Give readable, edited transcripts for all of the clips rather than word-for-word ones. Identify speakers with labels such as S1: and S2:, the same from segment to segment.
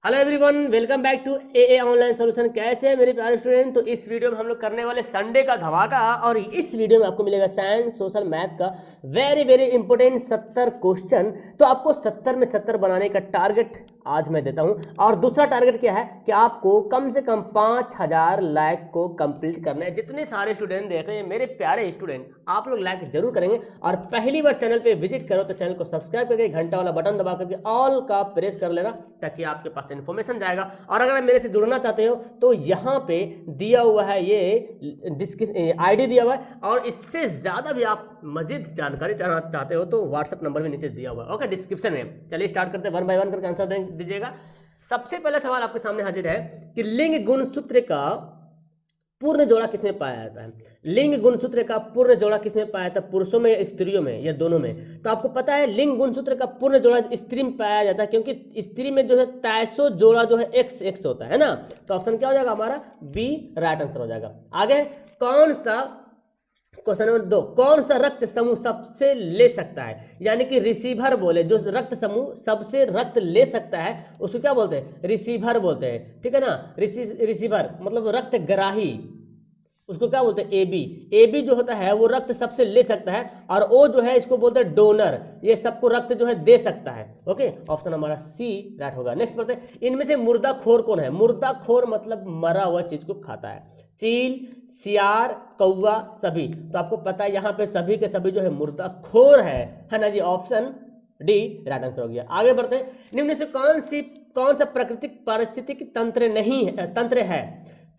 S1: Hello everyone, welcome back to a online solution. कैसे हैं मेरे प्यारे स्टूडेंट। तो इस वीडियो में हम लोग करने वाले संडे का धमाका, और इस वीडियो में आपको मिलेगा साइंस सोशल मैथ का वेरी वेरी इंपॉर्टेंट 70 क्वेश्चन। तो आपको 70 में 70 बनाने का टारगेट आज मैं देता हूं। और दूसरा टारगेट क्या है कि आपको कम से कम 5000 लाइक को कंप्लीट करना है। जितने सारे स्टूडेंट देख रहे हैं मेरे प्यारे स्टूडेंट, आप लोग लाइक जरूर करेंगे। और पहली बार चैनल पे विजिट करो तो चैनल को सब्सक्राइब करके घंटा वाला बटन दबा करके ऑल का प्रेस कर लेना, ताकि आपके पास इन्फॉर्मेशन जाएगा। और अगर आप मेरे से जुड़ना चाहते हो तो यहाँ पे दिया हुआ है, ये आईडी दिया हुआ है, और इससे ज़्यादा भी आप मजीद जानकारी चाहना चाहते हो तो व्हाट्सएप नंबर भी नीचे दिया हुआ है, ओके, डिस्क्रिप्शन में। चलिए स्टार्ट करते हैं, 1 बाय 1 करके आंसर दीजिएगा। सबसे पहला सवाल आपके सामने हाजिर है कि लिंग गुण सूत्र का पूर्ण जोड़ा किसमें पाया जाता है। लिंग गुण सूत्र का पूर्ण जोड़ा किसमें पाया जाता है, पुरुषों में या स्त्रियों में या दोनों में। तो आपको पता है लिंग गुण सूत्र का पूर्ण जोड़ा स्त्री में पाया जाता है, क्योंकि स्त्री में जो है 300 जोड़ा जो है एक्स एक्स होता है ना। तो ऑप्शन क्या हो जाएगा हमारा, बी राइट आंसर हो जाएगा। आगे कौन सा, क्वेश्चन नंबर 2, कौन सा रक्त समूह सबसे ले सकता है, यानी कि रिसीवर बोले, जो रक्त समूह सबसे रक्त ले सकता है उसको क्या बोलते हैं, रिसीवर बोलते हैं, ठीक है ना। रिसीवर मतलब रक्त ग्राही, उसको क्या बोलते हैं, एबी। एबी जो होता है वो रक्त सबसे ले सकता है, और ओ जो है इसको बोलते हैं डोनर, ये सबको रक्त जो है दे सकता है, ओके। ऑप्शन हमारा सी राइट होगा। नेक्स्ट पढ़ते हैं, इनमें से मुर्दाखोर कौन है। मुर्दाखोर मतलब मरा हुआ चीज को खाता है। चील, सियार, कौवा, सभी। तो आपको पता है यहाँ पे सभी के सभी जो है मुर्दाखोर है ना जी। ऑप्शन डी राइट आंसर हो गया। आगे बढ़ते हैं, निम्न से कौन सा प्राकृतिक पारिस्थितिक तंत्र है।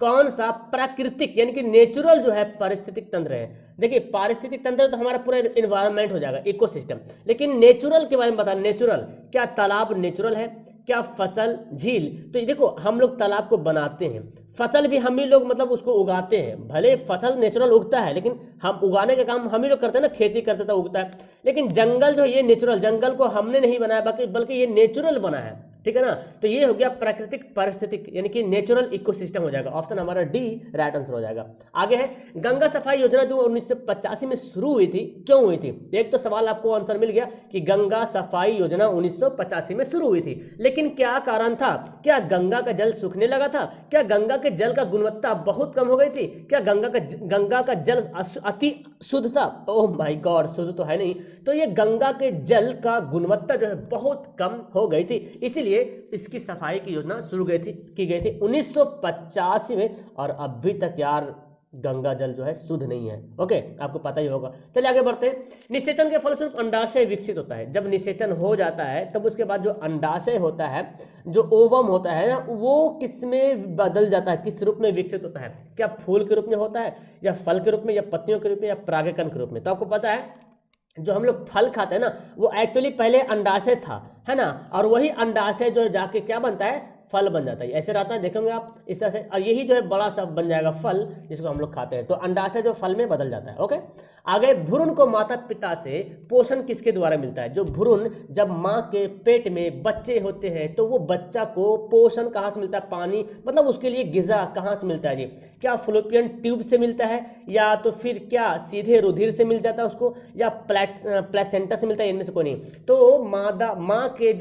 S1: कौन सा प्राकृतिक यानी कि नेचुरल जो है पारिस्थितिक तंत्र है। देखिए पारिस्थितिक तंत्र तो हमारा पूरा इन्वायरमेंट हो जाएगा, इकोसिस्टम। लेकिन नेचुरल के बारे में बता, नेचुरल क्या तालाब नेचुरल है, क्या फसल, झील। तो देखो हम लोग तालाब को बनाते हैं, फसल भी हम ही लोग मतलब उसको उगाते हैं। भले फसल नेचुरल उगता है लेकिन हम उगाने का काम हम ही लोग करते हैं ना, खेती करते तो उगता है। लेकिन जंगल जो ये नेचुरल, जंगल को हमने नहीं बनाया बल्कि ये नेचुरल बना है, ठीक है ना। तो ये हो गया प्राकृतिक पारिस्थितिक यानी कि नेचुरल इकोसिस्टम हो जाएगा। ऑप्शन हमारा डी राइट आंसर हो जाएगा। आगे है गंगा सफाई योजना जो 1985 में शुरू हुई थी, क्यों हुई थी। एक तो सवाल आपको आंसर मिल गया कि गंगा सफाई योजना 1985 में शुरू हुई थी, लेकिन क्या कारण था। क्या गंगा का जल सूखने लगा था, क्या गंगा के जल का गुणवत्ता बहुत कम हो गई थी, क्या गंगा का जल अति शुद्ध था। ओह माय गॉड, शुद्ध तो है नहीं। तो ये गंगा के जल का गुणवत्ता जो है बहुत कम हो गई थी, इसीलिए इसकी सफाई की योजना शुरू की गई थी 1985 में। और अभी तक यार गंगा जल जो है शुद्ध नहीं है, ओके, आपको पता ही होगा। चलिए आगे बढ़ते हैं। निषेचन के फलस्वरूप अंडाशय विकसित होता है। जब निषेचन हो जाता है तब उसके बाद जो अंडाशय होता है, जो ओवम होता है ना, वो किस में बदल जाता है, किस रूप में विकसित होता है। क्या फूल के रूप में होता है, या फल के रूप में, या पत्तियों के रूप में, या परागकण के रूप में। तो आपको पता है जो हम लोग फल खाते हैं ना, वो एक्चुअली पहले अंडाशय था, है ना। और वही अंडाशय जो जाके क्या बनता है, फल बन जाता है। ऐसे रहता है, देखेंगे आप इस तरह से, और यही जो है बड़ा सा बन जाएगा फल, जिसको हम लोग खाते हैं। तो अंडाशय जो फल में बदल जाता है, ओके। आगे भ्रूण को माता पिता से पोषण किसके द्वारा मिलता है। जो भ्रूण जब माँ के पेट में बच्चे होते हैं तो वो बच्चा को पोषण कहाँ से मिलता है, पानी मतलब उसके लिए गिजा कहाँ से मिलता है जी। क्या फलोपियन ट्यूब से मिलता है, या तो फिर क्या सीधे रुधिर से मिल जाता है उसको, या प्लेसेंटा से मिलता है, इनमें से कोई नहीं। तो माँ के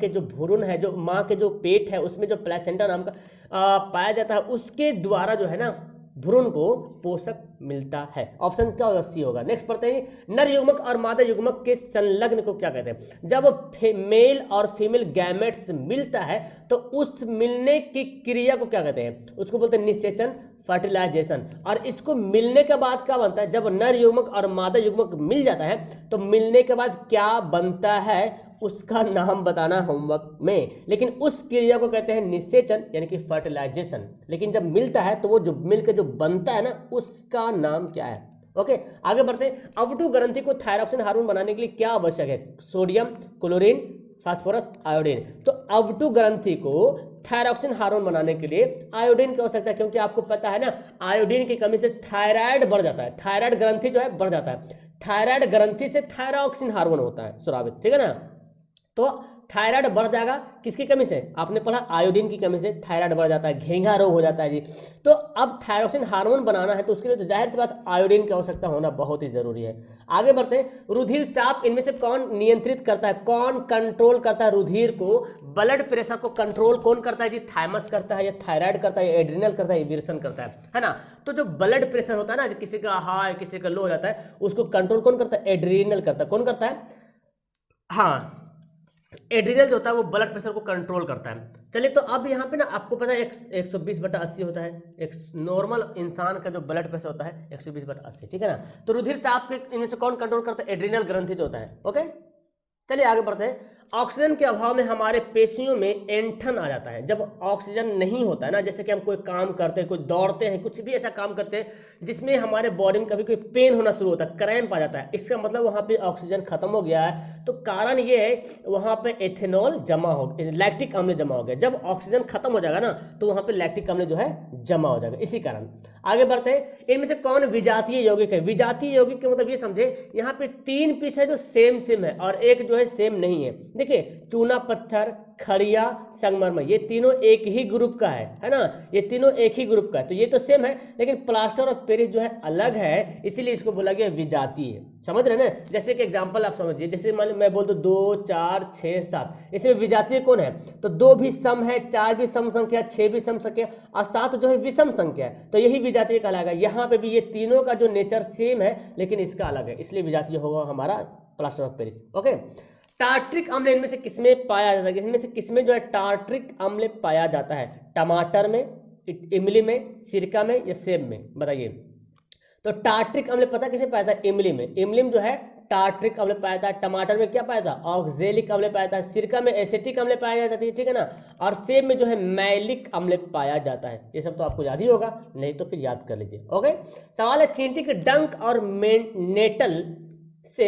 S1: जो भ्रूण है, जो माँ के जो पेट है उसमें जो प्लेसेंटा नाम का पाया जाता है, उसके द्वारा जो है ना भ्रूण को पोषक मिलता है। ऑप्शन क्या होगा, सी होगा। नेक्स्ट पढ़ते हैं, नर युग्मक और मादा युग्मक के संलग्न को क्या कहते हैं। जब मेल और फीमेल गैमेट्स मिलता है तो उस मिलने की क्रिया को क्या कहते हैं, उसको बोलते हैं निषेचन, फर्टिलाइजेशन। और इसको मिलने के बाद क्या बनता है, जब नर युग्मक और मादा युग्मक मिल जाता है तो मिलने के बाद क्या बनता है, उसका नाम बताना होमवर्क में। लेकिन उस क्रिया को कहते हैं निषेचन यानी कि फर्टिलाइजेशन। लेकिन जब मिलता है तो वो जो मिलकर जो बनता है ना, उसका नाम क्या है, ओके। आगे बढ़ते हैं, अवटु ग्रंथि को थायरॉक्सिन हार्मोन बनाने के लिए क्या आवश्यक है। Sodium, chlorine, phosphorus, iodine. तो अवटु ग्रंथि को थायरॉक्सिन हार्मोन बनाने के लिए आयोडीन की आवश्यकता है, क्योंकि आपको पता है ना आयोडीन की कमी से थायराइड बढ़ जाता है, थायराइड ग्रंथि जो है बढ़ जाता है। थायराइड ग्रंथि से थायरॉक्सिन हार्मोन होता है स्रावित, ठीक है ना। तो थायराइड बढ़ जाएगा किसकी कमी से, आपने पढ़ा आयोडीन की कमी से थायराइड बढ़ जाता है, घेंघा रोग हो जाता है जी। तो अब थायरोक्सिन हार्मोन बनाना है तो उसके लिए तो जाहिर सी बात आयोडीन की आवश्यकता होना बहुत ही जरूरी है। आगे बढ़ते हैं, रुधिर चाप इनमें से कौन नियंत्रित करता है, कौन कंट्रोल करता है रुधिर को, ब्लड प्रेशर को कंट्रोल कौन करता है जी, थायमस करता है या थायराइड करता है या एड्रिनल करता है या विल्सन करता है ना। तो जो ब्लड प्रेशर होता है ना, किसी का हाई किसी का लो हो जाता है, उसको कंट्रोल कौन करता है, एड्रिनल करता है। कौन करता है, हाँ एड्रिनल जो होता है वो ब्लड प्रेशर को कंट्रोल करता है। चलिए तो अब यहाँ पे ना आपको पता है 120/80 होता है, एक नॉर्मल इंसान का जो ब्लड प्रेशर होता है 120/80, ठीक है ना। तो रुधिर चाप के इनमें से कौन कंट्रोल करता है, एड्रिनल ग्रंथि जो होता है। ओके चलिए आगे बढ़ते हैं। ऑक्सीजन के अभाव में हमारे पेशियों में ऐंठन आ जाता है। जब ऑक्सीजन नहीं होता है ना, जैसे कि हम कोई काम करते हैं, कोई दौड़ते हैं, कुछ भी ऐसा काम करते हैं जिसमें हमारे बॉडी में कभी कोई पेन होना शुरू होता है, क्रैम्प आ जाता है, इसका मतलब वहाँ पे ऑक्सीजन खत्म हो गया है। तो कारण ये है वहाँ पे एथेनॉल जमा हो, लैक्टिक अम्ल जमा हो गया। जब ऑक्सीजन खत्म हो जाएगा ना तो वहाँ पे लैक्टिक अम्ल जो है जमा हो जाएगा, इसी कारण। आगे बढ़ते हैं, इनमें से कौन विजातीय यौगिक है। विजातीय यौगिक के मतलब ये समझे, यहाँ पे 3 पीस है जो सेम है और एक जो है सेम नहीं है। देखिए चूना पत्थर, खड़िया, संगमरमर, ये तीनों एक ही ग्रुप का है ना, ये तीनों एक ही ग्रुप का है। तो ये तो सेम है, लेकिन प्लास्टर और पेरिस जो है अलग है, इसीलिए इसको बोला गया विजातीय। समझ रहे ना, जैसे कि एग्जांपल आप समझिए, जैसे मैं बोल दूं 2, 4, 6, 7, इसमें विजातीय कौन है, तो 2 भी सम है, 4 भी सम संख्या, 6 भी सम संख्या और 7 जो है विषम संख्या है, तो यही विजातीय कहलाएगा। यहाँ पे भी ये तीनों का जो नेचर सेम है लेकिन इसका अलग है, इसलिए विजातीय होगा हमारा plaster of Paris. Okay, tartaric अम्ल इनमें से किसमें पाया जाता है, इनमें से किसमें जो है टार्ट्रिक अम्ल पाया जाता है, टमाटर में, इमली में, सिरका में या सेब में, बताइए। तो टार्ट्रिक अम्ल पता किसे पाया था, इमली में। इमली में जो है टार्ट्रिक अम्ल पाया था, टमाटर में क्या पाया था, ऑक्जेलिक अम्ल पाया था, सिरका में एसिटिक अम्ल पाया जाता है, ठीक है ना, और सेब में जो है मैलिक अम्ल पाया जाता है। ये सब तो आपको याद ही होगा, नहीं तो फिर याद कर लीजिए। ओके, सवाल है चींटी के डंक और नेटल से,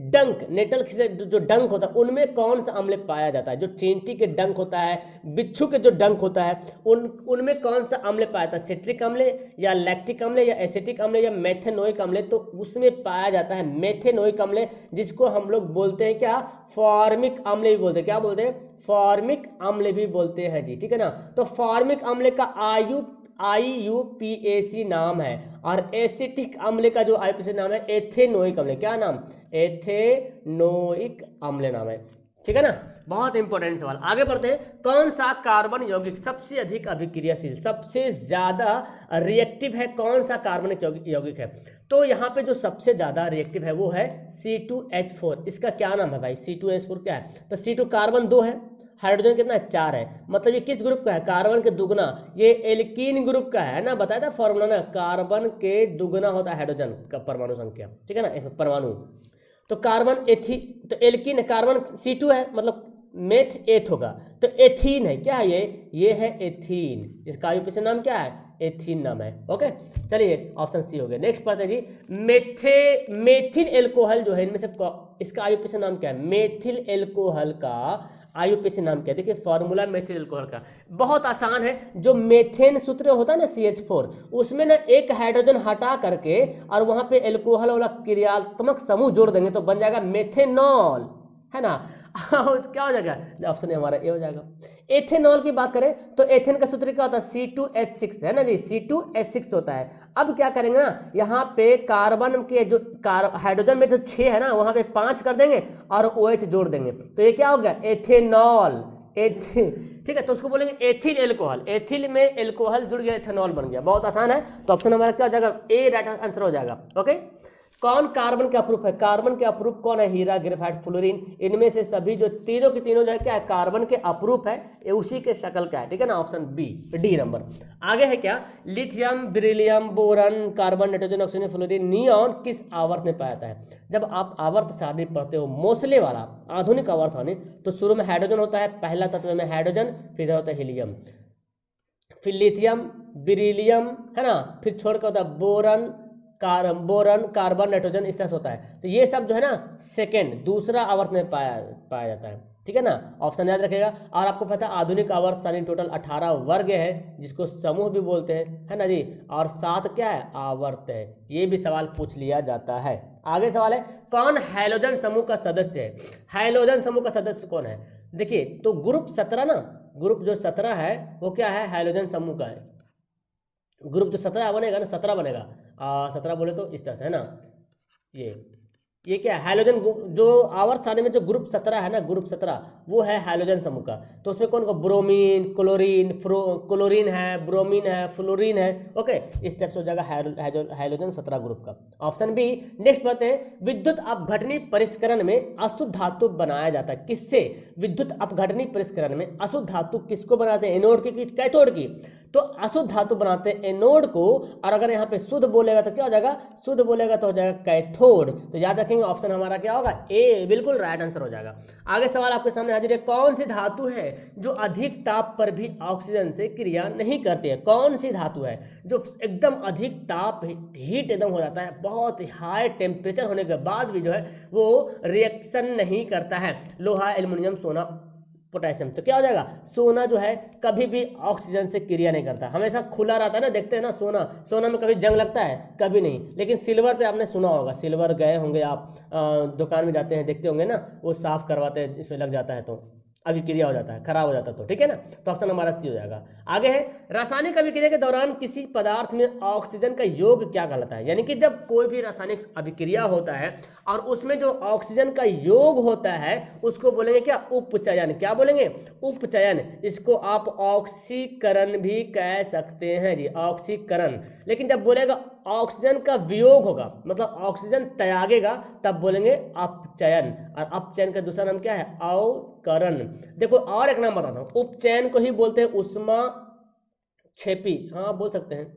S1: डंक नेटल से जो डंक होता है उनमें कौन सा अम्ल पाया जाता है। जो चींटी के डंक होता है, बिच्छू के जो डंक होता है, उनमें कौन सा अम्ल पाया जाता है, सिट्रिक अम्ल या लैक्टिक अम्ल या एसिटिक अम्ल या मेथेनोइक अम्ल। तो उसमें पाया जाता है मेथेनोइक अम्ल, जिसको हम लोग बोलते हैं क्या, फॉर्मिक अम्ल भी बोलते हैं। क्या बोलते हैं, फॉर्मिक अम्ल भी बोलते हैं जी, ठीक है ना। तो फॉर्मिक अम्ल का IUPAC नाम है और एसिटिक अम्ल का जो IUPAC नाम है एथेनोइक अम्ल। क्या नाम, एथेनोइक अम्ल नाम है, ठीक है ना। बहुत इंपॉर्टेंट सवाल। आगे बढ़ते हैं, कौन सा कार्बन यौगिक सबसे अधिक अभिक्रियाशील, सबसे ज्यादा रिएक्टिव है, कौन सा कार्बनिक यौगिक है। तो यहाँ पे जो सबसे ज्यादा रिएक्टिव है वो है C2H4। इसका क्या नाम है भाई, C2H4 क्या है, तो C2 कार्बन 2 है, हाइड्रोजन कितना है, 4 है, मतलब ये किस ग्रुप का है, कार्बन के दुगना, ये एल्कीन ग्रुप का है ना, बताया था फॉर्मूला ना, कार्बन के दुगना होता है हाइड्रोजन का परमाणु संख्या, ठीक है ना, इसमें परमाणु। तो कार्बन तो एल्कीन है, कार्बन C2 है, मतलब मेथ एथ होगा, तो एथीन है, क्या है ये है एथीन, इसका IUPAC नाम क्या है, एथीन नाम है। ओके चलिए ऑप्शन सी हो गया। नेक्स्ट पढ़ते हैं जी, मेथिल एल्कोहल जो है इनमें से इसका IUPAC नाम क्या है, मेथिल एल्कोहल का IUPAC नाम क्या है। देखिए फॉर्मूला मेथिल एल्कोहल का बहुत आसान है, जो मेथेन सूत्र होता है ना CH4, उसमें ना एक हाइड्रोजन हटा करके और वहां पे एल्कोहल वाला क्रियात्मक समूह जोड़ देंगे तो बन जाएगा मेथेनॉल, है ना। क्या हो जाएगा, ऑप्शन हमारा ए हो जाएगा। एथेनॉल की बात करें तो एथेन का सूत्र क्या होता है, C2H6 है ना जी, C2H6 होता है। अब क्या करेंगे ना, यहाँ पे कार्बन के जो हाइड्रोजन में जो 6 है ना, वहाँ पे 5 कर देंगे और OH जोड़ देंगे, तो ये क्या हो गया, एथेनॉल, ठीक है। तो उसको बोलेंगे एथिल एल्कोहल, एथिल में एल्कोहल जुड़ गया, एथेनॉल बन गया। बहुत आसान है, तो ऑप्शन हमारा क्या हो जाएगा, ए राइट आंसर हो जाएगा। ओके, कौन कार्बन के अप्रूप है, कार्बन के अप्रूप कौन है, हीरा, ग्रेफाइट, फ्लोरीन। इनमें से सभी जो तीनों के तीनों जो है क्या है, कार्बन के अप्रूप है, ये उसी के शक्ल का है, ठीक है ना, ऑप्शन बी, डी नंबर। आगे है क्या, lithium, beryllium, boron, carbon, nitrogen, oxygen, fluorine, neon किस आवर्त में पाया जाता है। जब आप आवर्त सारणी पढ़ते हो मोस्ले वाला आधुनिक आवर्त सारणी, तो शुरू में हाइड्रोजन होता है, पहला तत्व में हाइड्रोजन, फिर होता है हीलियम, फिर लिथियम, बेरिलियम, है ना, फिर छोड़ कर होता है बोरन, कार्बन, नाइट्रोजन, इस तरह से होता है। तो ये सब जो है ना सेकेंड, दूसरा आवर्त में पाया जाता है, ठीक है ना, ऑप्शन याद रखेगा। और आपको पता है आधुनिक आवर्त सारणी टोटल 18 वर्ग है, जिसको समूह भी बोलते हैं, है ना जी। और 7 क्या है, आवर्त है। ये भी सवाल पूछ लिया जाता है। आगे सवाल है, कौन हैलोजन समूह का सदस्य है? हैलोजन समूह का सदस्य कौन है? देखिए, तो ग्रुप 17 ना, ग्रुप जो 17 है वो क्या है, हैलोजन समूह का है। ग्रुप जो 17 बनेगा ना, 17 बनेगा, 17 बोले तो इस तरह से, है ना। ये क्या है, हैलोजन जो आवर्त सारणी में जो ग्रुप 17 है ना, ग्रुप 17 वो है हैलोजन समूह का। तो उसमें कौन को, ब्रोमीन, क्लोरीन, क्लोरीन है, ब्रोमीन है, फ्लोरीन है। ओके, इस टाइप से हो जाएगा हैलोजन 17 ग्रुप का। Option B. नेक्स्ट पढ़ते हैं, विद्युत अपघटनी परिष्करण में अशुद्ध धातु बनाया जाता है किससे? विद्युत अपघटनी परिष्करण में अशुद्ध धातु किसको बनाते हैं, एनोड की कैथोड की? तो अशुद्ध धातु बनाते हैं एनोड को, और अगर यहाँ पे शुद्ध बोलेगा तो क्या हो जाएगा, शुद्ध बोलेगा तो हो जाएगा कैथोड। तो याद रखेंगे ऑप्शन हमारा क्या होगा, ए, बिल्कुल राइट आंसर हो जाएगा। आगे सवाल आपके सामने हाजिर है, कौन सी धातु है जो अधिक ताप पर भी ऑक्सीजन से क्रिया नहीं करती है? कौन सी धातु है जो एकदम अधिक ताप, हीट एकदम हो जाता है, बहुत हाई टेम्परेचर होने के बाद भी जो है वो रिएक्शन नहीं करता है? लोहा, एल्युमिनियम, सोना, पोटेशियम। तो क्या हो जाएगा, सोना जो है कभी भी ऑक्सीजन से क्रिया नहीं करता, हमेशा खुला रहता है ना। देखते हैं ना, सोना में कभी जंग लगता है, कभी नहीं। लेकिन सिल्वर पे आपने सुना होगा, सिल्वर गए होंगे आप, दुकान में जाते हैं, देखते होंगे ना, वो साफ करवाते हैं, इसमें लग जाता है तो अभिक्रिया हो जाता है, खराब हो जाता है। तो ठीक है ना, तो ऑप्शन हमारा सी हो जाएगा। आगे है, रासायनिक अभिक्रिया के दौरान किसी पदार्थ में ऑक्सीजन का योग क्या कहलाता है? यानी कि जब कोई भी रासायनिक अभिक्रिया होता है और उसमें जो ऑक्सीजन का योग होता है उसको बोलेंगे क्या, उपचयन। क्या बोलेंगे, उपचयन। इसको आप ऑक्सीकरण भी कह सकते हैं जी, ऑक्सीकरण। लेकिन जब बोलेगा ऑक्सीजन का वियोग होगा, मतलब ऑक्सीजन त्यागेगा, तब बोलेंगे अपचयन। और अपचयन का दूसरा नाम क्या है, अवकरण। देखो और एक नाम बताता हूं, उपचयन को ही बोलते हैं उष्मा क्षेपी, हाँ बोल सकते हैं।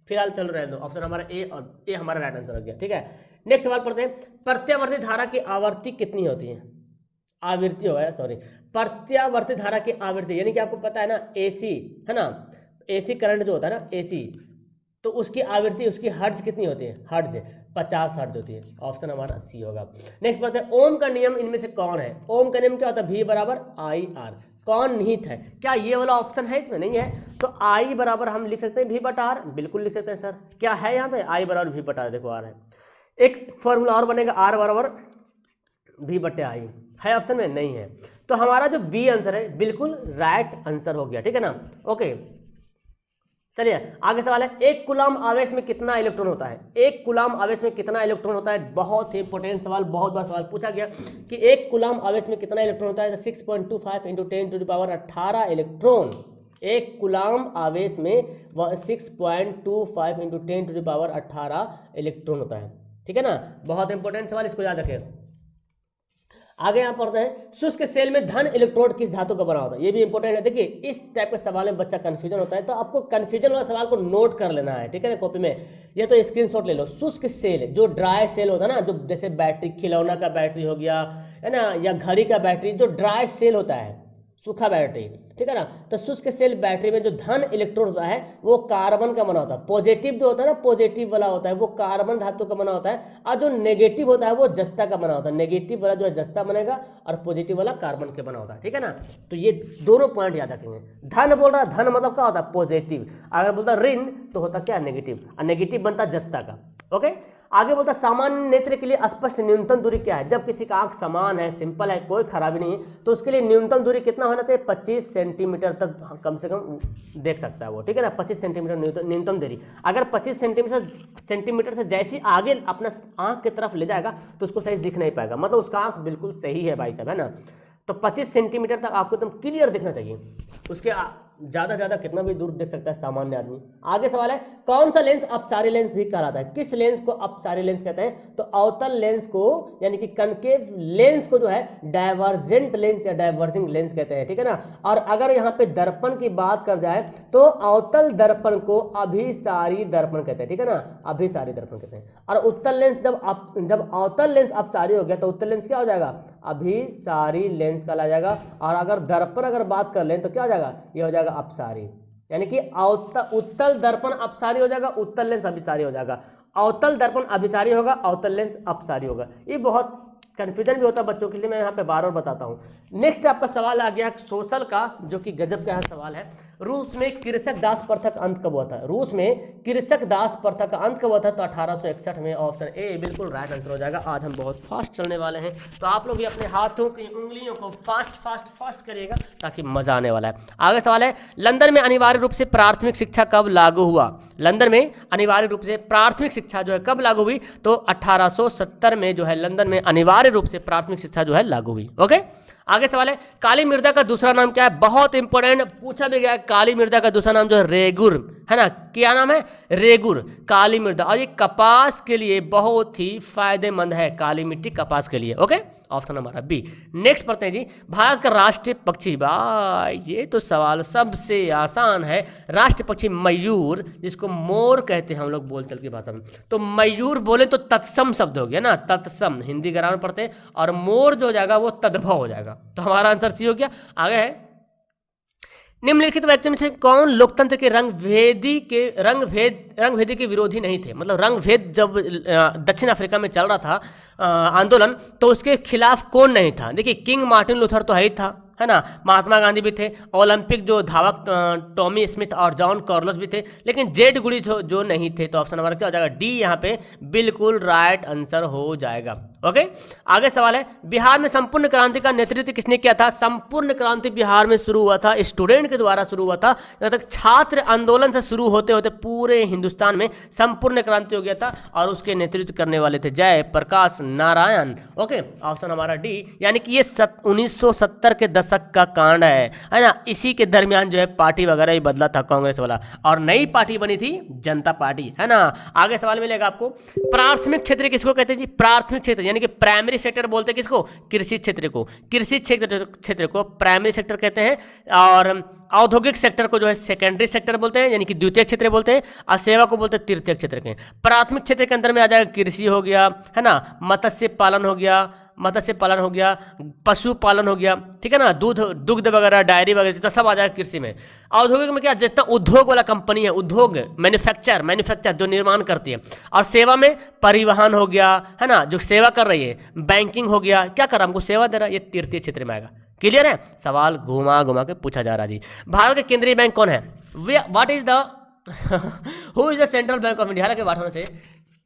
S1: फिलहाल चल रहे हैं, ऑप्शन हमारा ए, और ए हमारा राइट आंसर हो गया। ठीक है, नेक्स्ट सवाल पढ़ते हैं, प्रत्यावर्ती धारा की आवृत्ति कितनी होती है? आवृत्ति होगा, सॉरी, प्रत्यावर्ती धारा की आवृत्ति, यानी कि आपको पता है ना, एसी है ना, एसी करंट जो होता है ना, एसी, तो उसकी आवृत्ति, उसकी हर्ट्ज कितनी होती है? हर्ट्ज 50 हर्ट्ज होती है। ऑप्शन हमारा सी होगा। नेक्स्ट पढ़ते हैं, ओम का नियम इनमें से कौन है? ओम का नियम क्या होता है? V बराबर आई आर। कौन निहित है? क्या ये वाला ऑप्शन है इसमें? नहीं है। तो आई बराबर हम लिख सकते हैं V बटा आर, बिल्कुल लिख सकते हैं सर। क्या है यहाँ पे? आई बराबर V बटा आर, देखो आर है। एक फॉर्मूला और बनेगा, आर बराबर V बटे आई, है ऑप्शन में? नहीं है। तो हमारा जो बी आंसर है बिल्कुल राइट आंसर हो गया। ठीक है ना, ओके। चलिए आगे सवाल है, एक कूलम आवेश में कितना इलेक्ट्रॉन होता है? एक कूलम आवेश में कितना इलेक्ट्रॉन होता है? बहुत ही इंपॉर्टेंट सवाल, बहुत बार सवाल पूछा गया कि एक कूलम आवेश में कितना इलेक्ट्रॉन होता है? 6.25 into 10 to the power 18 electron. एक कूलम आवेश में 6.25 into 10 to the power 18 electron होता है। ठीक है ना, बहुत इंपॉर्टेंट सवाल, इसको याद रखें। आगे यहाँ पढ़ते हैं, शुष्क सेल में धन इलेक्ट्रोड किस धातु का बना होता है? ये भी इंपॉर्टेंट है। देखिए इस टाइप के सवाल में बच्चा कंफ्यूजन होता है, तो आपको कंफ्यूजन वाला सवाल को नोट कर लेना है। ठीक है ना, कॉपी में या तो स्क्रीनशॉट ले लो। शुष्क सेल, जो ड्राई सेल होता है ना, जो जैसे बैटरी, खिलौना का बैटरी हो गया है ना, या घड़ी का बैटरी, जो ड्राई सेल होता है, सूखा बैटरी, ठीक है ना। तो शुष्क सेल बैटरी में जो धन इलेक्ट्रॉन होता है वो कार्बन का बना होता है। पॉजिटिव जो होता है ना, पॉजिटिव वाला होता है वो कार्बन धातु का बना होता है, और जो नेगेटिव होता है वो जस्ता का बना होता है। नेगेटिव वाला जो है जस्ता बनेगा और पॉजिटिव वाला कार्बन के बना होता है। ठीक है ना, तो ये दोनों पॉइंट याद रखेंगे। धन बोल रहा है, धन मतलब क्या होता है? पॉजिटिव। अगर बोलता ऋण तो होता क्या? नेगेटिव, और नेगेटिव बनता जस्ता का। ओके, आगे बोलता सामान्य नेत्र के लिए स्पष्ट न्यूनतम दूरी क्या है? जब किसी का आंख समान है, सिंपल है, कोई खराबी नहीं है, तो उसके लिए न्यूनतम दूरी कितना होना चाहिए? 25 सेंटीमीटर तक कम से कम देख सकता है वो। ठीक है ना, 25 सेंटीमीटर न्यूनतम दूरी। अगर 25 सेंटीमीटर से जैसी आगे अपना आंख की तरफ ले जाएगा तो उसको सही दिख नहीं पाएगा, मतलब उसका आंख बिल्कुल सही है भाई साहब, है ना। तो 25 सेंटीमीटर तक आपको एकदम क्लियर दिखना चाहिए, उसके ज़्यादा कितना भी दूर देख सकता है सामान्य आदमी। आगे सवाल है, कौन सा लेंस अपसारी लेंस भी कहलाता है? किस लेंस को अपसारी लेंस कहते हैं? तो अवतल लेंस को, यानी कि कनकेव लेंस को जो है डाइवर्जेंट लेंस या डाइवर्जिंग लेंस कहते हैं। ठीक है ना, और अगर यहाँ पे दर्पण की बात कर जाए तो अवतल दर्पण को अभिसारी दर्पण कहते हैं। ठीक है ना, अभिसारी दर्पण कहते हैं। और उत्तल लेंस, जब अवतल लेंस अपसारी हो गया तो उत्तल लेंस क्या हो जाएगा? अभिसारी लेंस कहला जाएगा। और अगर दर्पण अगर बात कर लें तो क्या हो जाएगा? ये हो जाएगा अपसारी, यानी कि उत्तल दर्पण अपसारी हो जाएगा, उत्तल लेंस अभिसारी हो जाएगा। अवतल दर्पण अभिसारी होगा, अवतल लेंस अपसारी होगा। ये बहुत कन्फ्यूजन भी होता है बच्चों के लिए, मैं यहाँ पे बार बार बताता हूँ। नेक्स्ट आपका सवाल आ गया सोशल का, जो कि गजब का सवाल है। रूस में कृषक दास प्रथा का अंत कब हुआ था? रूस में कृषक दास प्रथा का अंत कब हुआ था? तो 1861 में। ऑप्शन ए बिल्कुल राइट आंसर हो जाएगा। आज हम बहुत फास्ट चलने वाले हैं, तो आप लोग भी अपने हाथों की उंगलियों को फास्ट करिएगा ताकि मजा आने वाला है। आगे सवाल है, लंदन में अनिवार्य रूप से प्राथमिक शिक्षा कब लागू हुआ? लंदन में अनिवार्य रूप से प्राथमिक शिक्षा जो है कब लागू हुई? तो 1870 में जो है लंदन में अनिवार्य रूप से प्राथमिक शिक्षा जो है लागू हुई। ओके, आगे सवाल है, काली मृदा का दूसरा नाम क्या है? बहुत इंपॉर्टेंट पूछा भी गया है। काली मृदा का दूसरा नाम जो है रेगुर है ना। क्या नाम है? रेगुर, काली मृदा। और ये कपास के लिए बहुत ही फायदेमंद है, काली मिट्टी कपास के लिए। ओके, ऑप्शन हमारा बी। नेक्स्ट पढ़ते हैं जी, भारत का राष्ट्रीय पक्षी। भाई ये तो सवाल सबसे आसान है। राष्ट्रीय पक्षी मयूर, जिसको मोर कहते हैं हम लोग बोलचाल की भाषा में। तो मयूर बोले तो तत्सम शब्द हो गया ना, तत्सम हिंदी ग्रामर पढ़ते हैं, और मोर जो हो जाएगा वो तद्भव हो जाएगा। तो हमारा आंसर सी हो गया। आगे है, निम्नलिखित व्यक्ति में से कौन लोकतंत्र के रंगभेदी के विरोधी नहीं थे? मतलब रंगभेद जब दक्षिण अफ्रीका में चल रहा था आंदोलन, तो उसके खिलाफ कौन नहीं था? देखिए, किंग मार्टिन लूथर तो है ना, महात्मा गांधी भी थे, ओलंपिक जो धावक टॉमी स्मिथ और जॉन कार्लोस भी थे, लेकिन जेड गुडी जो नहीं थे। तो ऑप्शन हमारा क्या हो जाएगा? डी यहाँ पे बिल्कुल राइट आंसर हो जाएगा। ओके, आगे सवाल है, बिहार में संपूर्ण क्रांति का नेतृत्व किसने किया था? संपूर्ण क्रांति बिहार में शुरू हुआ था, स्टूडेंट के द्वारा शुरू हुआ था। जब तक छात्र आंदोलन से शुरू होते होते पूरे हिंदुस्तान में संपूर्ण क्रांति हो गया था, और उसके नेतृत्व करने वाले थे जय प्रकाश नारायण। ओके, ऑप्शन हमारा डी, यानी कि ये 1970 के दशक का कांड है ना। इसी के दरमियान जो है पार्टी वगैरह ही बदला था कांग्रेस वाला, और नई पार्टी बनी थी जनता पार्टी, है ना। आगे सवाल मिलेगा आपको, प्राथमिक क्षेत्र किसको कहते हैं जी? प्राथमिक क्षेत्र यानी कि प्राइमरी सेक्टर बोलते हैं किसको? कृषि क्षेत्र को। कृषि क्षेत्र को प्राइमरी सेक्टर कहते हैं, और औद्योगिक सेक्टर को जो है सेकेंडरी सेक्टर बोलते हैं, यानी कि द्वितीय क्षेत्र बोलते हैं, और सेवा को बोलते हैं तृतीय क्षेत्र के। प्राथमिक क्षेत्र के अंदर में आ जाएगा कृषि हो गया, है ना, मत्स्य पालन हो गया, पशुपालन हो गया, ठीक है ना, दुग्ध वगैरह, डायरी वगैरह, जितना सब आ जाएगा कृषि में। औद्योगिक में क्या, जितना उद्योग वाला कंपनी है, उद्योग मैन्युफैक्चर जो निर्माण करती है, और सेवा में परिवहन हो गया, है ना, जो सेवा कर रही है, बैंकिंग हो गया, क्या कर रहा है, हमको सेवा दे रहा है, ये तृतीय क्षेत्र में आएगा। क्लियर है? सवाल घुमा घुमा के पूछा जा रहा है जी। भारत का केंद्रीय बैंक कौन है? What is the who is the central bank of India? हालांकि बात होना चाहिए,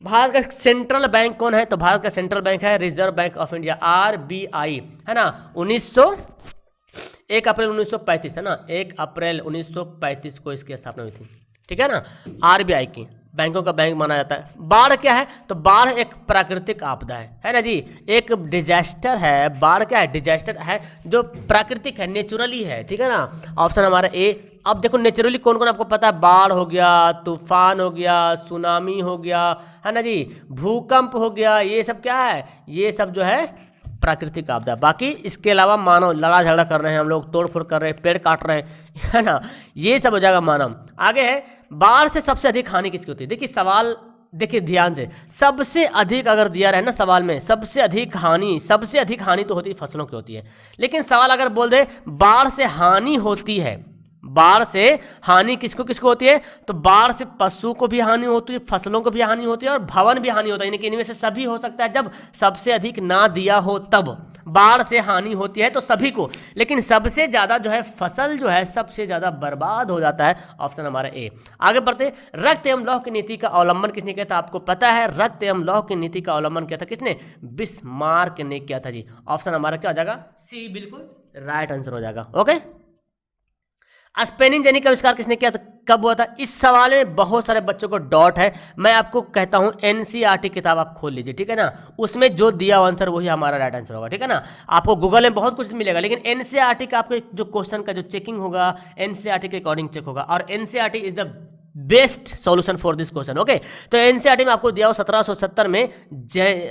S1: भारत का सेंट्रल बैंक कौन है? तो भारत का सेंट्रल बैंक है reserve bank of India, RBI, है ना। 1 अप्रैल 1935, है ना, 1 अप्रैल 1935 को इसकी स्थापना हुई थी, ठीक है ना। RBI की बैंकों का बैंक माना जाता है। बाढ़ क्या है? तो बाढ़ एक प्राकृतिक आपदा है ना जी, एक डिजास्टर है। बाढ़ क्या है? डिजास्टर है जो प्राकृतिक है, नेचुरली है, ठीक है ना। ऑप्शन हमारा ए। अब देखो नेचुरली कौन कौन आपको पता है? बाढ़ हो गया, तूफान हो गया, सुनामी हो गया, है ना जी, भूकंप हो गया, ये सब क्या है? ये सब जो है प्राकृतिक आपदा। बाकी इसके अलावा मानव लड़ा झगड़ा कर रहे हैं, हम लोग तोड़फोड़ कर रहे हैं, पेड़ काट रहे हैं, है ना, ये सब हो जाएगा मानव। आगे है, बाढ़ से सबसे अधिक हानि किसकी होती है? देखिए सवाल देखिए ध्यान से, सबसे अधिक अगर दिया रहे ना सवाल में, सबसे अधिक हानि तो होती है फसलों की होती है। लेकिन सवाल अगर बोल दे बाढ़ से हानि होती है, बाढ़ से हानि किसको किसको होती है? तो बाढ़ से पशु को भी हानि होती है, फसलों को भी हानि होती है, और भवन भी हानि होता है, यानी कि इनमें से सभी हो सकता है। जब सबसे अधिक ना दिया हो तब बाढ़ से हानि होती है तो सभी को, लेकिन सबसे ज्यादा जो है फसल जो है सबसे ज्यादा बर्बाद हो जाता है। ऑप्शन हमारा ए। आगे बढ़ते, रक्त एवं लौह की नीति का अवलंबन किसने किया था? आपको पता है रक्त एवं लौह की नीति का अवलंबन किया था किसने? बिस्मार्क ने किया था जी। ऑप्शन हमारा क्या हो जाएगा? सी बिल्कुल राइट आंसर हो जाएगा। ओके, स्पेनिंग जेनी का आविष्कार किसने किया था? कब हुआ था? इस सवाल में बहुत सारे बच्चों को डॉट है। मैं आपको कहता हूं NCERT किताब आप खोल लीजिए, ठीक है ना, उसमें जो दिया आंसर वही हमारा राइट आंसर होगा, ठीक है ना। आपको गूगल में बहुत कुछ मिलेगा, लेकिन NCERT का आपको जो क्वेश्चन का जो चेकिंग होगा NCERT के अकॉर्डिंग चेक होगा, और NCERT is the best solution for this question. Okay, तो NCERT में आपको दिया हो 1770 में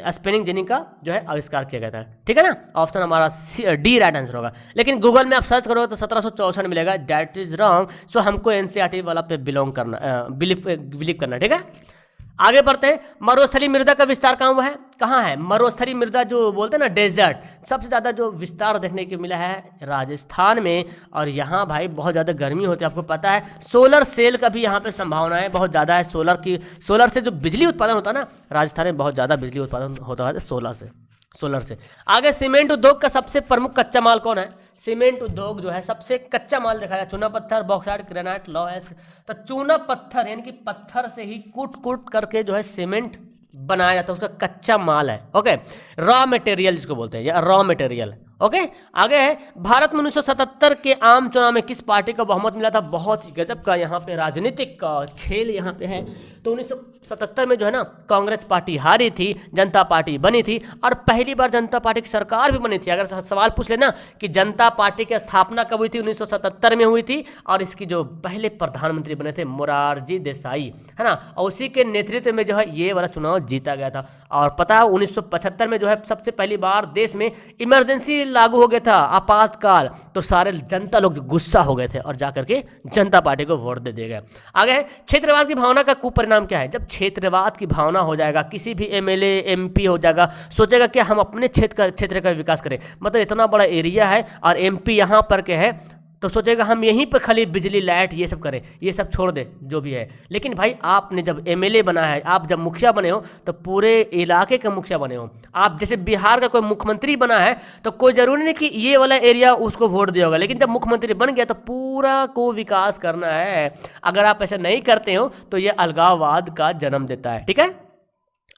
S1: स्पेनिंग जेनी का जो है आविष्कार किया गया था, ठीक है ना। ऑप्शन हमारा डी राइट आंसर होगा, लेकिन गूगल में आप सर्च करोगे तो 1764 मिलेगा, दैट इज रॉन्ग। सो हमको NCERT वाला पे बिलोंग करना, बिलीव करना, ठीक है। आगे बढ़ते हैं, मरुस्थलीय मृदा का विस्तार कहाँ है? मरुस्थलीय मृदा जो बोलते हैं ना डेजर्ट, सबसे ज़्यादा जो विस्तार देखने को मिला है राजस्थान में, और यहाँ भाई बहुत ज़्यादा गर्मी होती है, आपको पता है। सोलर सेल का भी यहाँ पे संभावनाएं बहुत ज़्यादा है। सोलर से जो बिजली उत्पादन होता है ना, राजस्थान में बहुत ज़्यादा बिजली उत्पादन होता है सोलर से। सोलर से। आगे सीमेंट उद्योग का सबसे प्रमुख कच्चा माल कौन है? सीमेंट उद्योग जो है सबसे कच्चा माल देखा जाए चूना पत्थर, बॉक्साइट, ग्रेनाइट, लौह। तो चूना पत्थर यानी कि पत्थर से ही कूट कूट करके जो है सीमेंट बनाया जाता है, उसका कच्चा माल है। ओके, रॉ मटेरियल जिसको बोलते हैं, या रॉ मटेरियल। ओके, आगे है भारत में 1977 के आम चुनाव में किस पार्टी को बहुमत मिला था? बहुत ही गजब का यहाँ पे राजनीतिक का खेल यहाँ पे है। तो 1977 में जो है ना कांग्रेस पार्टी हारी थी, जनता पार्टी बनी थी, और पहली बार जनता पार्टी की सरकार भी बनी थी। अगर सवाल पूछ लेना कि जनता पार्टी की स्थापना कब हुई थी, 1977 में हुई थी, और इसकी जो पहले प्रधानमंत्री बने थे मोरारजी देसाई, है ना, और उसी के नेतृत्व में जो है ये वाला चुनाव जीता गया था। और पता है 1975 में जो है सबसे पहली बार देश में इमरजेंसी लागू हो गया था, आपातकाल। तो सारे जनता लोग गुस्सा हो गए थे और जाकर के जनता पार्टी को वोट दे दिए गए। आगे है क्षेत्रवाद की भावना का कुपरिणाम क्या है? जब क्षेत्रवाद की भावना हो जाएगा, किसी भी एमएलए एमपी हो जाएगा, सोचेगा कि हम अपने क्षेत्र का विकास करें। मतलब इतना बड़ा एरिया है और एमपी यहाँ पर के है, तो सोचेगा हम यहीं पर खाली बिजली लाइट ये सब करें, ये सब छोड़ दे जो भी है। लेकिन भाई आपने जब एमएलए बना है, आप जब मुखिया बने हो, तो पूरे इलाके का मुखिया बने हो। आप जैसे बिहार का कोई मुख्यमंत्री बना है, तो कोई जरूरी नहीं कि ये वाला एरिया उसको वोट दिया होगा, लेकिन जब मुख्यमंत्री बन गया तो पूरा को विकास करना है। अगर आप ऐसा नहीं करते हो तो ये अलगाववाद का जन्म देता है। ठीक है,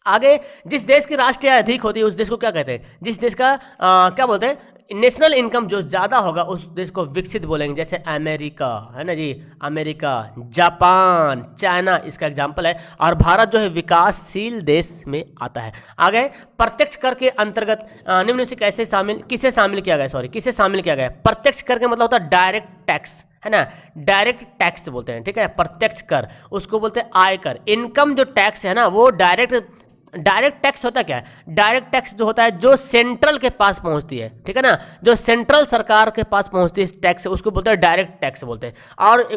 S1: आगे जिस देश की राष्ट्रीय आय अधिक होती है उस देश को क्या कहते हैं? जिस देश का क्या बोलते हैं, नेशनल इनकम जो ज़्यादा होगा उस देश को विकसित बोलेंगे। जैसे अमेरिका है ना जी, अमेरिका, जापान, चाइना इसका एग्जाम्पल है। और भारत जो है विकासशील देश में आता है। आगे प्रत्यक्ष कर के अंतर्गत निम्न में से किसे शामिल किया गया? किसे शामिल किया गया? प्रत्यक्ष कर के मतलब होता है डायरेक्ट टैक्स, है ना, डायरेक्ट टैक्स बोलते हैं। ठीक है, प्रत्यक्ष कर उसको बोलते हैं आयकर। इनकम जो टैक्स है ना वो डायरेक्ट टैक्स होता क्या है? डायरेक्ट टैक्स जो होता है जो सेंट्रल के पास पहुंचती है, ठीक है ना, जो सेंट्रल सरकार के पास पहुंचती है टैक्स, उसको बोलते हैं डायरेक्ट टैक्स बोलते हैं। और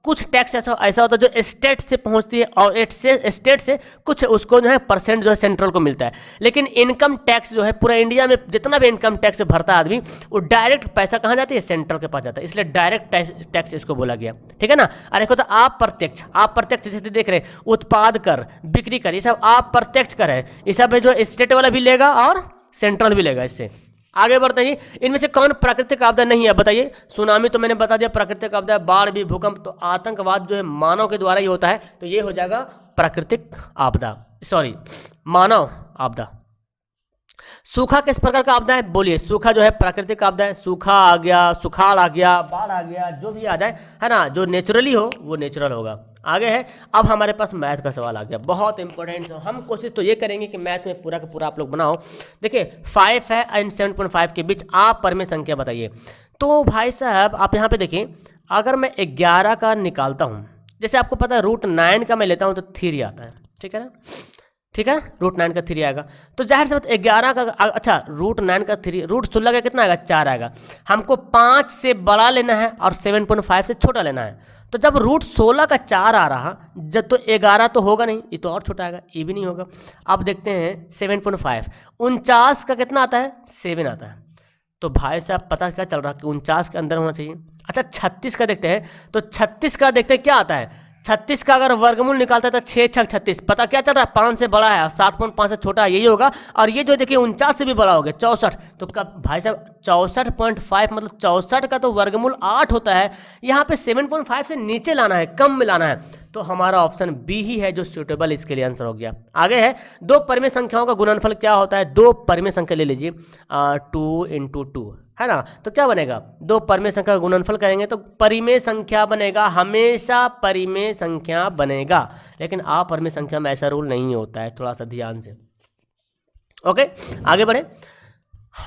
S1: कुछ टैक्स ऐसा होता है जो स्टेट से पहुंचती है, और स्टेट से कुछ उसको जो है परसेंट जो है सेंट्रल को मिलता है। लेकिन इनकम टैक्स जो है पूरा इंडिया में जितना भी इनकम टैक्स भरता है आदमी, वो डायरेक्ट पैसा कहाँ जाती है? सेंट्रल के पास जाता है, इसलिए डायरेक्ट टैक्स इसको बोला गया। ठीक है ना। और एक होता है अप्रत्यक्ष जैसे देख रहे हैं, उत्पाद कर, बिक्री कर, ये सब अप्रत्यक्ष कर है। ये सब जो स्टेट वाला भी लेगा और सेंट्रल भी लेगा। इससे आगे बढ़ते हैं, इनमें से कौन प्राकृतिक आपदा नहीं है? बताइए। सुनामी तो मैंने बता दिया प्राकृतिक आपदा, बाढ़ भी, भूकंप। तो आतंकवाद जो है मानव के द्वारा ही होता है, तो ये हो जाएगा प्राकृतिक आपदा, मानव आपदा। सूखा किस प्रकार का आपदा है? बोलिए। सूखा जो है प्राकृतिक आपदा है। सूखा आ गया, सुखाड़ आ गया, बाढ़ आ गया, जो भी आ जाए, है ना, जो नेचुरली हो वो नेचुरल होगा। आगे है, अब हमारे पास मैथ का सवाल आ गया, बहुत इंपॉर्टेंट। हम कोशिश तो ये करेंगे कि मैथ में पूरा का पूरा आप लोग बनाओ। देखिए 5 है एंड 7.5 के बीच आप परमेय संख्या बताइए। तो भाई साहब आप यहाँ पे देखिए, अगर मैं 11 का निकालता हूँ, जैसे आपको पता है √9 का मैं लेता हूँ तो 3 आता है। ठीक है ना, ठीक है, √9 का 3 आएगा। तो जाहिर सी बात 11 का, अच्छा √9 का 3, √16 का कितना आएगा? 4 आएगा। हमको 5 से बड़ा लेना है और 7.5 से छोटा लेना है। तो जब √16 का 4 आ रहा, जब तो 11 तो होगा नहीं, ये तो और छोटा आएगा, ये भी नहीं होगा। अब देखते हैं 7.5, 49 का कितना आता है? 7 आता है। तो भाई साहब पता क्या चल रहा है कि 49 के अंदर होना चाहिए। अच्छा 36 का देखते हैं, तो 36 का देखते हैं क्या आता है। 36 का अगर वर्गमूल निकालता है तो 6 6 36, पता क्या चल रहा है? 5 से बड़ा है और 7.5 से छोटा है, यही होगा। और ये जो देखिए 49 से भी बड़ा हो गया, 64। तो कब भाई साहब 64.5 मतलब 64 का तो वर्गमूल 8 होता है। यहाँ पे 7.5 से नीचे लाना है, कम में लाना है। तो हमारा ऑप्शन बी ही है जो सूटेबल इसके लिए आंसर हो गया। आगे है, 2 परिमेय संख्याओं का गुणनफल क्या होता है? 2 परिमेय संख्या ले लीजिए, 2 × 2 है ना, तो क्या बनेगा? 2 परिमेय संख्या का गुणनफल करेंगे तो परिमेय संख्या बनेगा, हमेशा परिमेय संख्या बनेगा। लेकिन अपरिमेय संख्या में ऐसा रूल नहीं होता है, थोड़ा सा ध्यान से। ओके, आगे बढ़े।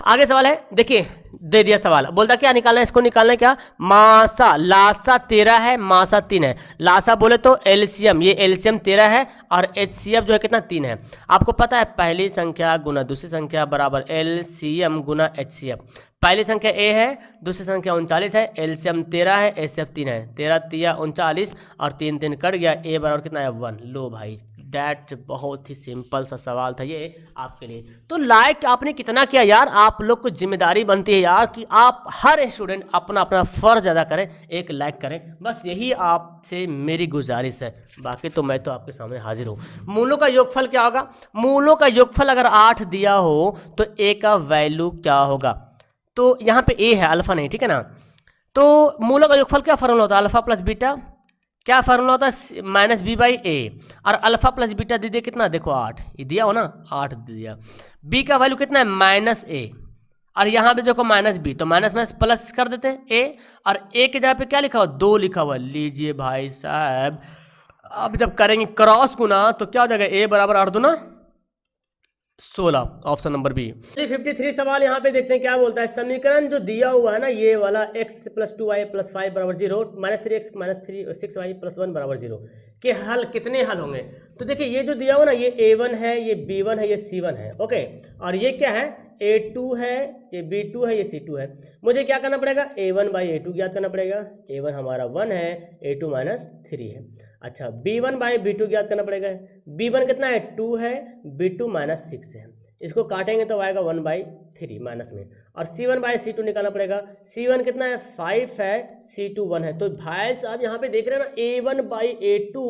S1: आगे सवाल है, देखिए दे दिया सवाल, बोलता क्या निकालना है? इसको निकालना है क्या? मासा, लासा 13 है, मासा 3 है। लासा बोले तो एलसीएम, ये एलसीएम 13 है और एचसीएफ जो है कितना? 3 है। आपको पता है पहली संख्या गुना दूसरी संख्या बराबर एलसीएम गुना एचसीएफ। पहली संख्या ए है, दूसरी संख्या 39 है, एलसीएम 13 है, एचसीएफ 3 है। 13 × 3 = 39 और 3 3 कट गया, ए बराबर कितना है? 1। लो भाई डैट बहुत ही सिंपल सा सवाल था ये आपके लिए। तो लाइक आपने कितना किया यार, आप लोग को जिम्मेदारी बनती है यार कि आप हर स्टूडेंट अपना अपना फ़र्ज अदा करें, एक लाइक करें, बस यही आपसे मेरी गुजारिश है। बाकी तो मैं तो आपके सामने हाजिर हूँ। मूलों का योगफल क्या होगा? मूलों का योगफल अगर 8 दिया हो तो ए का वैल्यू क्या होगा? तो यहाँ पे ए है, अल्फा नहीं, ठीक है ना। तो मूलों का योगफल क्या फार्मूला होता है? अल्फा प्लस बीटा, क्या फार्मूला होता है? माइनस बी बाई ए। और अल्फा प्लस बीटा दे दिया कितना? देखो 8, ये दिया हो ना, 8 दे दिया। बी का वैल्यू कितना है? माइनस ए। और यहाँ पे देखो माइनस बी, तो माइनस माइनस प्लस कर देते हैं ए। और ए के जगह पे क्या लिखा हुआ? 2 लिखा हुआ। लीजिए भाई साहब, अब जब करेंगे क्रॉस गुना तो क्या हो जाएगा? ए बराबर 8 दूना 16, ऑप्शन नंबर बी। 53 सवाल यहाँ पे देखते हैं क्या बोलता है। समीकरण जो दिया हुआ है ना, ये वाला x + 2y + 5 बराबर 0, -3x - 6y + 1 बराबर 0 के हल कितने हल होंगे? तो देखिए ये जो दिया हुआ ना, ये a1 है, ये b1 है, ये c1 है, ओके। और ये क्या है? a2 है, ये b2 है, ये c2 है। मुझे क्या करना पड़ेगा? a1/a2 ज्ञात करना पड़ेगा। a1 हमारा 1 है, a2 - 3 है। अच्छा, b1/b2 ज्ञात करना पड़ेगा। b1 कितना है? 2 है, b2 - 6 है। इसको काटेंगे तो आएगा 1/3 माइनस में। और c1/c2 निकालना पड़ेगा। c1 कितना है? 5 है, c2 1 है। तो भाई साहब यहाँ पे देख रहे हैं ना, a1/a2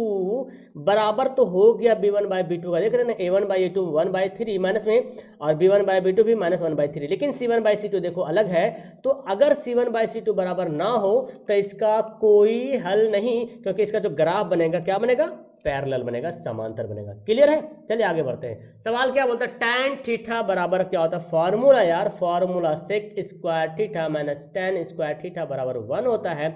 S1: बराबर तो हो गया b1/b2 का। देख रहे हैं ना, a1/a2 1/3 माइनस में, और b1/b2 भी -1/3। लेकिन c1/c2 देखो अलग है। तो अगर c1/c2 बराबर ना हो तो इसका कोई हल नहीं, क्योंकि इसका जो ग्राफ बनेगा क्या बनेगा? पैरेलल बनेगा, समांतर बनेगा। क्लियर है? चलिए आगे बढ़ते हैं। सवाल क्या बोलता है? tan थीटा बराबर क्या होता है? फॉर्मूला यार, formula sec square theta minus tan square theta बराबर 1 होता है।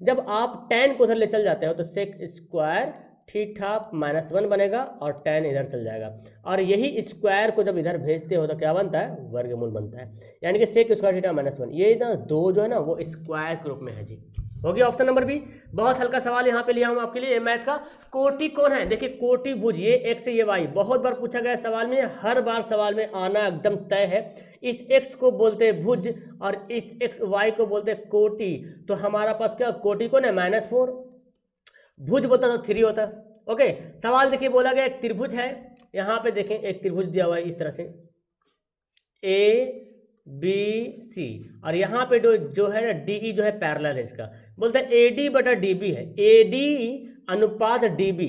S1: जब आप tan को उधर ले चल जाते हो तो sec स्क्वायर थीटा -1 बनेगा और tan इधर चल जाएगा। और यही स्क्वायर को जब इधर भेजते हो तो क्या बनता है? वर्गमूल बनता है। यानी कि sec स्क्वायर थीटा -1, ये ना दो जो है ना वो स्क्वायर के रूप में है जी। हो गया ऑप्शन नंबर बी। बहुत हल्का सवाल यहाँ पे लिया हूँ आपके लिए, मैथ का। कोटि कौन है? देखिए कोटि भुज, ये एक्स ये वाई, बहुत बार पूछा गया सवाल में, हर बार सवाल में आना एकदम तय है। इस एक्स को बोलते हैं भुज और इस एक्स वाई को बोलते हैं कोटि। तो हमारा पास क्या कोटि कौन है? -4। भुज बोलता तो 3 होता। ओके, सवाल देखिए बोला गया एक त्रिभुज है। यहाँ पे देखें एक त्रिभुज दिया हुआ है इस तरह से, ए बी सी, और यहाँ पे जो है ना डी जो है पैरेलल है इसका। बोलते हैं एडी बटा डीबी है, एडी अनुपात डीबी,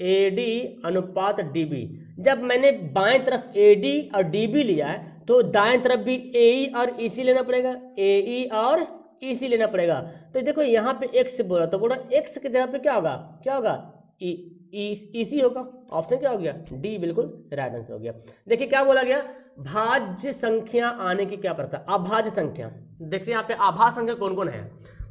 S1: एडी अनुपात डीबी। जब मैंने बाएं तरफ एडी और डीबी लिया है तो दाएं तरफ भी एई और ईसी लेना पड़ेगा, एई और ईसी लेना पड़ेगा। तो देखो यहाँ पे एक्स बोला तो बोला एक्स की जगह पे क्या होगा? क्या होगा? ईसी होगा। ऑप्शन क्या हो गया? डी, बिल्कुल राइट आंसर हो गया। देखिए क्या बोला गया? भाज्य संख्या आने की क्या पड़ता है? अभाज्य संख्या। देखते हैं यहाँ पे अभाज्य संख्या कौन कौन है?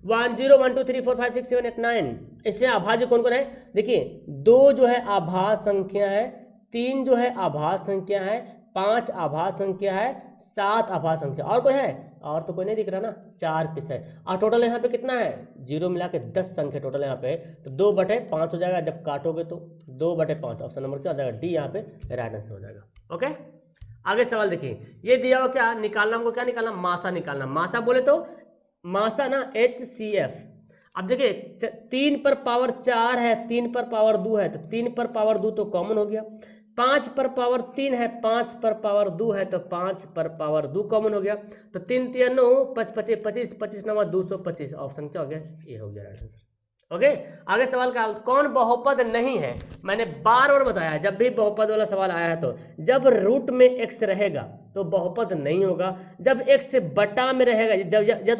S1: 1 0 1 2 3 4 5 6 7 8 9। इससे अभाज्य कौन कौन है? देखिए 2 जो है अभाज्य संख्या है, 3 जो है अभाज्य संख्या है, 5 आभाज्य संख्या है, 7 आभाज्य संख्या। और कोई है? और तो कोई नहीं दिख रहा ना, 4 पीस है। और टोटल यहाँ पे कितना है? 0 मिला के 10 संख्या टोटल यहाँ पे। तो 2/5 हो जाएगा, जब काटोगे तो 2/5। ऑप्शन नंबर क्या हो जाएगा? डी यहाँ पे राइट आंसर हो जाएगा। ओके, आगे सवाल देखिए। ये दिया हुआ क्या निकालना, हमको क्या निकालना? मासा निकालना। मासा बोले तो मासा ना HCF। अब देखिए 3 पर पावर 4 है, 3 पर पावर 2 है, तो 3 पर पावर 2 तो कॉमन हो गया। 5 पर पावर 3 है, 5 पर पावर 2 है, तो 5 पर पावर 2 कॉमन हो गया। तो 3 3 9 5 25 25 25 9 225। ऑप्शन क्या हो गया? ये हो गया राइट आंसर। ओके, आगे सवाल का कौन बहुपद नहीं है? मैंने बार बार बताया, जब भी बहुपद वाला सवाल आया है तो जब रूट में x रहेगा तो बहुपद नहीं होगा। जब x बटा में रहेगा,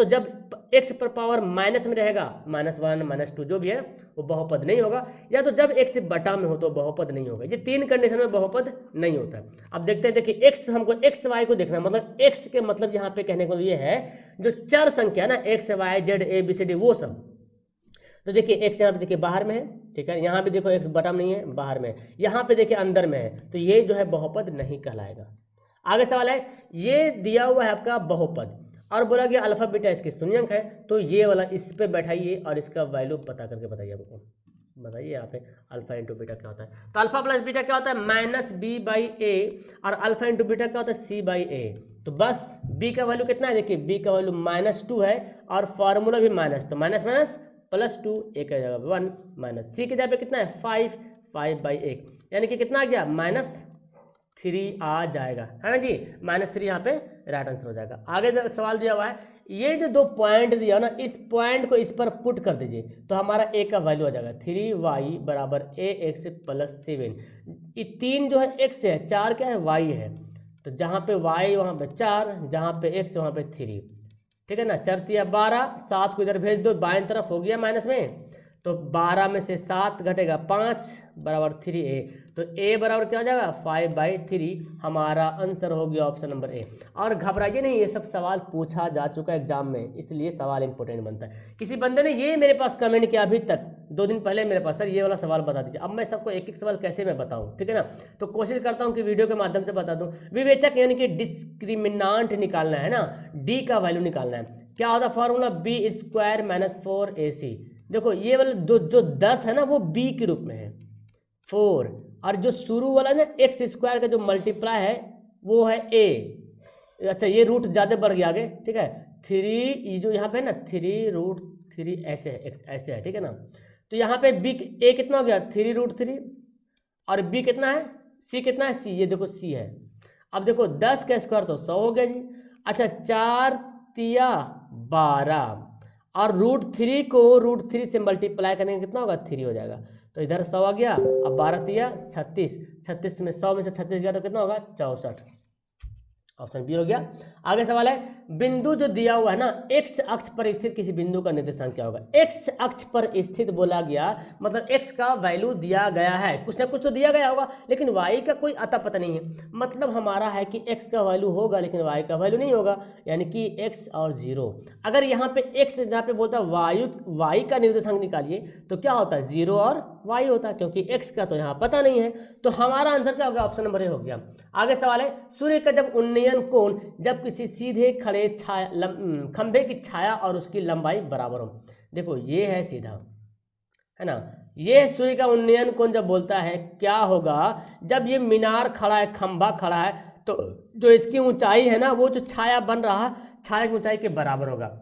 S1: जब x पर पावर माइनस में रहेगा, -1 -2 जो भी है वो बहुपद नहीं होगा। या तो जब x बटा में हो तो बहुपद नहीं होगा। ये 3 कंडीशन में बहुपद नहीं होता है। अब देखते हैं, देखिए x हमको x y को देखना, मतलब x के मतलब यहाँ पे कहने को ये है जो चर संख्या ना x y z a b c d वो सब। तो देखिए x यहाँ पे देखिए बाहर में है, ठीक है। यहाँ पे देखो x बटा में नहीं है, बाहर में है। यहाँ पे देखिए अंदर में है, तो ये जो है बहुपद नहीं कहलाएगा। आगे सवाल है, ये दिया हुआ है आपका बहुपद और बोला गया अल्फा बीटा इसके शून्यंक है, तो ये वाला इस पे बैठाइए और इसका वैल्यू पता करके बताइए हमको। बताइए यहाँ पे अल्फा इंटू बीटा क्या होता है? तो अल्फा प्लस बीटा क्या होता है? -b/a, और अल्फा इंटू बीटा क्या होता है? c/a। तो बस b का वैल्यू कितना है? देखिए b का वैल्यू -2 है और फार्मूला भी माइनस, तो माइनस माइनस +2, a की जगह 1 माइनस, c की जगह पे कितना है? 5, 5/1, यानी कि कितना आ गया -3 आ जाएगा, है ना जी। -3 यहाँ पे राइट आंसर हो जाएगा। आगे सवाल दिया हुआ है, ये जो 2 पॉइंट दिया ना, इस पॉइंट को इस पर पुट कर दीजिए तो हमारा a का वैल्यू आ जाएगा 3y बराबर ax + 7। ये 3 जो है x है, 4 क्या है y है, तो जहाँ पे y वहाँ पे 4, जहाँ पे x वहाँ पे 3, ठीक है ना। 4 × 12, 7 को इधर भेज दो, बाएं तरफ हो गया माइनस में, तो 12 में से 7 घटेगा 5 बराबर 3a, तो a बराबर क्या हो जाएगा 5/3, हमारा आंसर हो गया ऑप्शन नंबर ए। और घबराइए नहीं, ये सब सवाल पूछा जा चुका है एग्जाम में, इसलिए सवाल इंपॉर्टेंट बनता है। किसी बंदे ने ये मेरे पास कमेंट किया अभी तक 2 दिन पहले मेरे पास, सर ये वाला सवाल बता दीजिए। अब मैं सबको एक एक सवाल कैसे मैं बताऊँ, ठीक है ना, तो कोशिश करता हूँ कि वीडियो के माध्यम से बता दूँ। विवेचक यानी कि डिस्क्रिमिनांट निकालना है ना, डी का वैल्यू निकालना है। क्या होता है फॉर्मूला, b² - 4ac। देखो ये वाला जो 10 है ना वो b के रूप में है 4, और जो शुरू वाला ना x² का जो मल्टीप्लाई है वो है a। अच्छा ये रूट ज़्यादा बढ़ गया आगे, ठीक है। 3 ये जो यहाँ पे है ना 3√3 ऐसे है, x ऐसे है, ठीक है ना। तो यहाँ पे b a कितना हो गया 3√3, और b कितना है, c कितना है, c ये देखो c है। अब देखो 10 का स्क्वायर तो 100 हो गया जी। अच्छा 4 × 12, और √3 को √3 से मल्टीप्लाई करने का कितना होगा 3 हो जाएगा, तो इधर 100 आ गया। अब 12 × 36, 36 में 100 में से 36 गया तो कितना होगा 64, ऑप्शन बी हो गया। आगे सवाल है, बिंदु जो दिया हुआ है ना x अक्ष पर स्थित किसी बिंदु का निर्देशांक क्या होगा। x अक्ष पर स्थित बोला गया मतलब x का वैल्यू दिया गया है, कुछ ना कुछ तो दिया गया होगा, लेकिन y का कोई अता पता नहीं है। मतलब हमारा है कि x का वैल्यू होगा लेकिन y का वैल्यू नहीं होगा, यानी कि x और 0। अगर यहाँ पे x जहाँ पे बोलता है y का निर्देशांक निकालिए तो क्या होता है 0 और y होता है, क्योंकि x का तो यहाँ पता नहीं है। तो हमारा आंसर क्या हो गया, ऑप्शन नंबर ए हो गया। आगे सवाल है, सूर्य का जब उन्नयन कोण जब किसी सीधे खड़े खंभे की छाया और उसकी लंबाई बराबर हो। देखो ये है सीधा, है ना, ये सूर्य का उन्नयन कोण जब बोलता है क्या होगा, जब ये मीनार खड़ा है, खंभा खड़ा है, तो जो इसकी ऊंचाई है ना वो जो छाया बन रहा है छाया की ऊंचाई के बराबर होगा।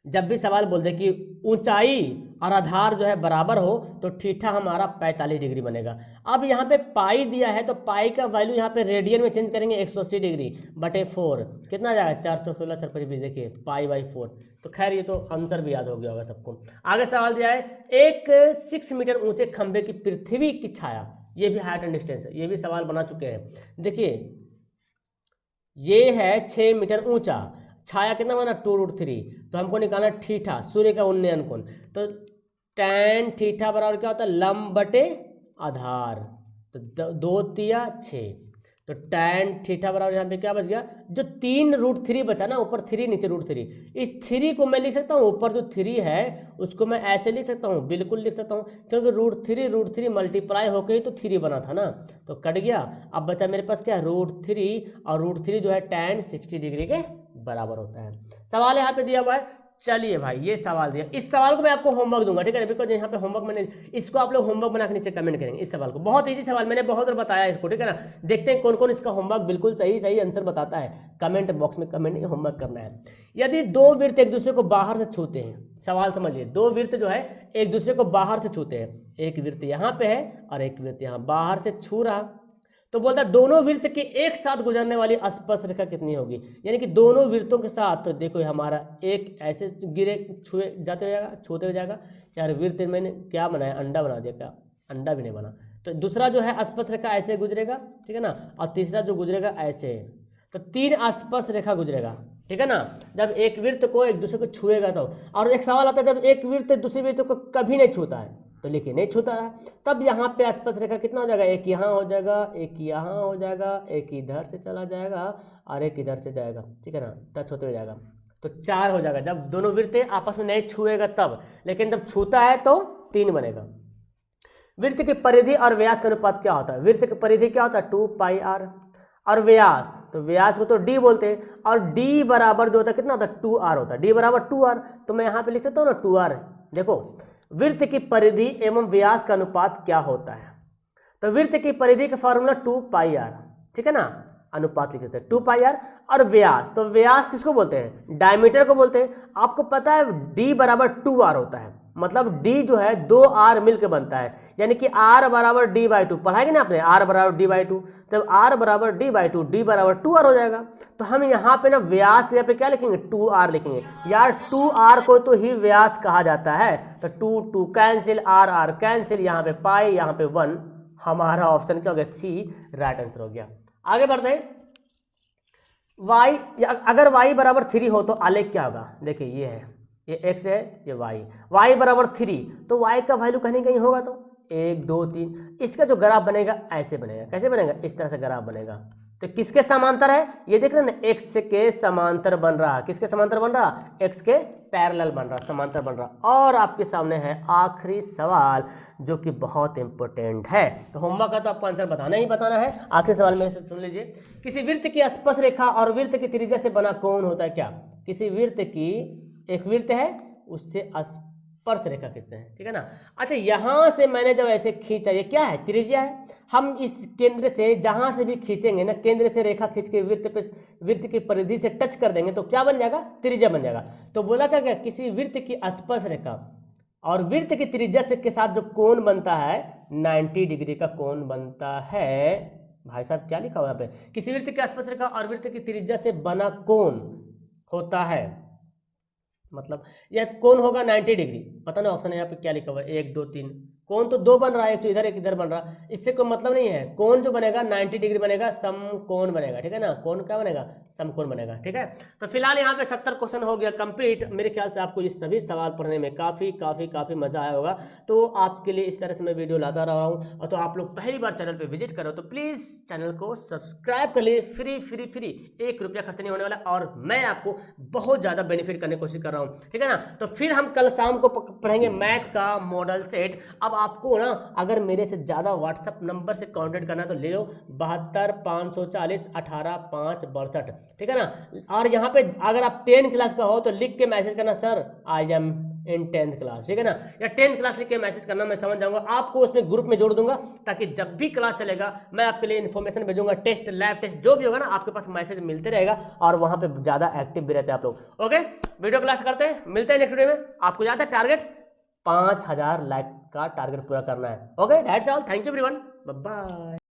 S1: जब भी सवाल बोल दे कि ऊंचाई और आधार जो है बराबर हो तो थीटा हमारा 45 डिग्री बनेगा। अब यहाँ पे पाई दिया है तो पाई का वैल्यू यहाँ पे रेडियन में चेंज करेंगे 180 डिग्री बटे 4 कितना जाएगा 416 425, देखिए π/4। तो खैर ये तो आंसर भी याद हो गया होगा सबको। आगे सवाल दिया है, एक 6 मीटर ऊंचे खंभे की पृथ्वी की छाया, ये भी हाइट एंड डिस्टेंस है, ये भी सवाल बना चुके हैं। देखिए ये है 6 मीटर ऊंचा, छाया कितना बना 2√3, तो हमको निकालना थीटा सूर्य का उन्नयन कोण, तो tan थीटा बराबर क्या होता है लंब बटे आधार, तो 2 × 6, तो tan थीटा बराबर यहाँ पे क्या बच गया, जो 3√3 बचा ना ऊपर 3 नीचे √3, इस 3 को मैं लिख सकता हूँ, ऊपर जो 3 है उसको मैं ऐसे लिख सकता हूँ, बिल्कुल लिख सकता हूँ, क्योंकि √3 मल्टीप्लाई होकर ही तो 3 बना था ना, तो कट गया। अब बचा मेरे पास क्या √3, और √3 जो है tan 60 डिग्री के बराबर होता है। सवाल यहाँ पे दिया हुआ है, चलिए भाई ये सवाल दिया, इस सवाल को मैं आपको होमवर्क दूंगा, ठीक है, बिकॉज यहाँ पे होमवर्क मैंने इसको आप लोग होमवर्क बना के नीचे कमेंट करेंगे। इस सवाल को बहुत इजी सवाल, मैंने बहुत बार बताया इसको, ठीक है ना। देखते हैं कौन कौन इसका होमवर्क बिल्कुल सही आंसर बताता है, कमेंट बॉक्स में कमेंट होमवर्क करना है। यदि 2 वृत्त एक दूसरे को बाहर से छूते हैं, सवाल समझिए, 2 वृत्त जो है एक दूसरे को बाहर से छूते हैं, एक वृत्त यहाँ पे है और एक वृत्त यहाँ बाहर से छू रहा, तो बोलता है दोनों वृत्त के एक साथ गुजरने वाली स्पर्श रेखा कितनी होगी, यानी कि दोनों वृत्तों के साथ, तो देखो हमारा एक ऐसे गिरे छुए जाते हो जाएगा, छूते हो जाएगा, यार वृत्त मैंने क्या बनाया अंडा बना दिया, क्या अंडा भी नहीं बना, तो दूसरा जो है स्पर्श रेखा ऐसे गुजरेगा, ठीक है ना, और तीसरा जो गुजरेगा ऐसे, तो 3 स्पर्श रेखा गुजरेगा, ठीक है ना, जब एक वृत्त को एक दूसरे को छुएगा तो। और एक सवाल आता है, जब एक वृत्त दूसरे वृत्त को कभी नहीं छूता है, तो लिखिए नहीं छूता है, तब यहाँ पे स्पर्श रेखा कितना हो जाएगा, एक यहाँ हो जाएगा, एक यहाँ हो जाएगा, एक इधर से चला जाएगा और एक इधर से जाएगा, ठीक है ना, टच होते हो जाएगा, तो 4 हो जाएगा। जब दोनों वृत्त आपस में नहीं छुएगा तब, लेकिन जब छूता है तो 3 बनेगा। वृत्त की परिधि और व्यास का अनुपात क्या होता है, वृत्त की परिधि क्या होता है 2πr, और व्यास, तो व्यास को तो d बोलते हैं, और d बराबर जो होता है कितना होता है 2r होता है, d बराबर 2r, तो मैं यहाँ पे लिख सकता हूँ ना 2r। देखो वृत्त की परिधि एवं व्यास का अनुपात क्या होता है, तो वृत्त की परिधि का फॉर्मूला 2πr, ठीक है ना, अनुपात लिख देते हैं 2πr, और व्यास, तो व्यास किसको बोलते हैं डायमीटर को बोलते हैं। आपको पता है d बराबर 2r होता है, मतलब d जो है 2r मिलकर बनता है, यानी कि r बराबर d बाई टू, पढ़ा है कि ना आपने, r बराबर d बाई टू, तब r बराबर d बाई टू, d बराबर 2r हो जाएगा। तो हम यहाँ पे ना व्यास के यहाँ पे क्या लिखेंगे, 2r लिखेंगे। यार 2r को तो ही व्यास कहा जाता है, तो 2 कैंसिल, r कैंसिल, यहाँ पे पाई, यहाँ पे 1, हमारा ऑप्शन क्या हो गया, सी राइट आंसर हो गया। आगे बढ़ते हैं, y, अगर y बराबर 3 हो तो आलेख क्या होगा, देखिए ये है, ये x है, ये y बराबर 3, तो y का वैल्यू कहीं कहीं होगा, तो 1 2 3, इसका जो ग्राफ बनेगा ऐसे बनेगा, कैसे बनेगा, इस तरह से ग्राफ बनेगा। तो किसके समांतर है, ये देख रहे हैं ना, x के समांतर बन रहा, किसके समांतर बन रहा, x के पैरेलल बन रहा, समांतर बन रहा। और आपके सामने है आखिरी सवाल जो कि बहुत इंपॉर्टेंट है, तो होमवर्क का तो आपको आंसर बताना ही बताना है। आखिरी सवाल मेरे से सुन लीजिए, किसी वृत्त की स्पर्श रेखा और वृत्त की त्रिज्या से बना कोण होता है क्या। किसी वृत्त की, एक वृत्त है उससे स्पर्श रेखा खींचते हैं, ठीक है ना। अच्छा, यहाँ से मैंने जब ऐसे खींचा, ये क्या है, त्रिज्या है। हम इस केंद्र से जहाँ से भी खींचेंगे ना, केंद्र से रेखा खींच के वृत्त की परिधि से टच कर देंगे तो क्या बन जाएगा, त्रिज्या बन जाएगा। तो बोला क्या, किसी वृत्त की स्पर्श रेखा और वृत्त की त्रिज्या से के साथ जो कोण बनता है 90 डिग्री का कोण बनता है। भाई साहब क्या लिखा हुआ यहाँ पे, किसी वृत्त की स्पर्श रेखा और वृत्त की त्रिज्या से बना कोण होता है, मतलब यह कोण होगा 90 डिग्री। पता ना ऑप्शन है यहाँ पे क्या लिखा हुआ है, 1 2 3, कोण तो 2 बन रहा है, एक इधर बन रहा है, इससे कोई मतलब नहीं है। कोण जो बनेगा 90 डिग्री बनेगा, समकोण बनेगा, ठीक है ना। कोण क्या बनेगा, समकोण बनेगा, ठीक है। तो फिलहाल यहाँ पे 70 क्वेश्चन हो गया कंप्लीट। मेरे ख्याल से आपको ये सभी सवाल पढ़ने में काफ़ी मजा आया होगा। तो आपके लिए इस तरह से मैं वीडियो लाता रहा हूँ। और तो आप लोग पहली बार चैनल पर विजिट करो तो प्लीज़ चैनल को सब्सक्राइब कर लिए, फ्री 1 रुपया खर्च नहीं होने वाला, और मैं आपको बहुत ज़्यादा बेनिफिट करने की कोशिश कर रहा हूँ, ठीक है ना। तो फिर हम कल शाम को पढ़ेंगे मैथ का मॉडल सेट। अब आपको ना अगर मेरे से ज़्यादा व्हाट्सएप नंबर से कांटेक्ट करना तो ले लो, 72 540 18 5 62, ठीक है ना। और यहाँ पे अगर आप 10th क्लास का हो तो लिख के मैसेज करना, sir I am in 10th class, ठीक है ना, या 10th क्लास लिख के मैसेज करना, मैं समझ जाऊंगा। आपको उसमें ग्रुप में जोड़ दूंगा ताकि जब भी क्लास चलेगा मैं आपके लिए इन्फॉर्मेशन भेजूंगा, टेस्ट, लैब टेस्ट जो भी होगा ना, आपके पास मैसेज मिलते रहेगा और वहाँ पे ज़्यादा एक्टिव भी रहते हैं आप लोग। ओके, वीडियो क्लास करते हैं, मिलते हैं नेक्स्ट वीडियो में। आपको ज़्यादा टारगेट 5000 लाइक का टारगेट पूरा करना है। Okay, that's all, thank you everyone, bye bye.